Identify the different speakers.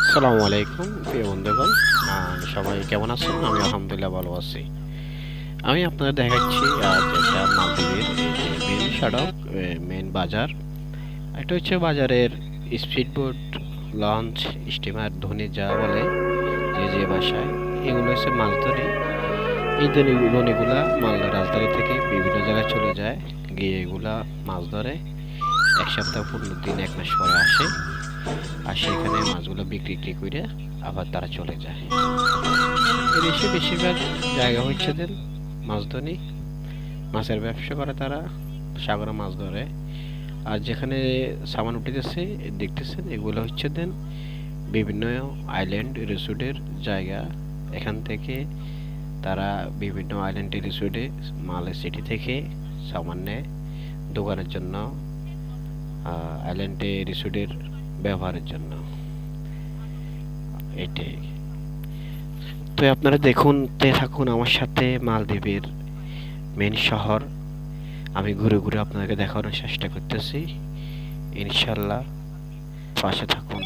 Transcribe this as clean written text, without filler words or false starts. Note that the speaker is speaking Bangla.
Speaker 1: আসসালামু আলাইকুম প্রিয় বন্ধুগণ। সবাই কেমন আছেন? আমি আলহামদুলিল্লাহ ভালো আছি। আমি আপনাদের দেখাচ্ছি আজ একটা মালদ্বীপের এই যে মেন সড়ক, মেন বাজার। এটা হচ্ছে বাজারের স্পিডবোট, লঞ্চ, স্টিমার, ধনী যা বলে যে যে ভাষায়, এগুলো হচ্ছে মাছ ধরে। এই দনিগুলা মালদা রাজধানী থেকে বিভিন্ন জায়গায় চলে যায়, গিয়ে এগুলা মাছ ধরে। এক সপ্তাহ 15 দিন, এক মাস পরে আসে। আর সেখানে মাছগুলো বিক্রি টিক্রি করে আবার তারা চলে যায়। এদেশে বেশিরভাগ জায়গা হচ্ছে দেন মাছধনী, মাছের ব্যবসা করে তারা, সাগরে মাছ ধরে। আর যেখানে সামান উঠেছে দেখতেছেন, এগুলো হচ্ছে দেন বিভিন্ন আইল্যান্ড রিসোর্টের জায়গা। এখান থেকে তারা বিভিন্ন আইল্যান্ড রিসোর্টে মালে সিটি থেকে সামান নেয় দোকানের জন্য, আইল্যান্ডে রিসোর্টের ব্যবহারের জন্য। এটাই। তো আপনারা দেখুন তে থাকুন আমার সাথে মালদ্বীপের মেন শহর। আমি ঘুরে ঘুরে আপনাদেরকে দেখানোর চেষ্টা করতেছি, ইনশাল্লাহ পাশে থাকুন।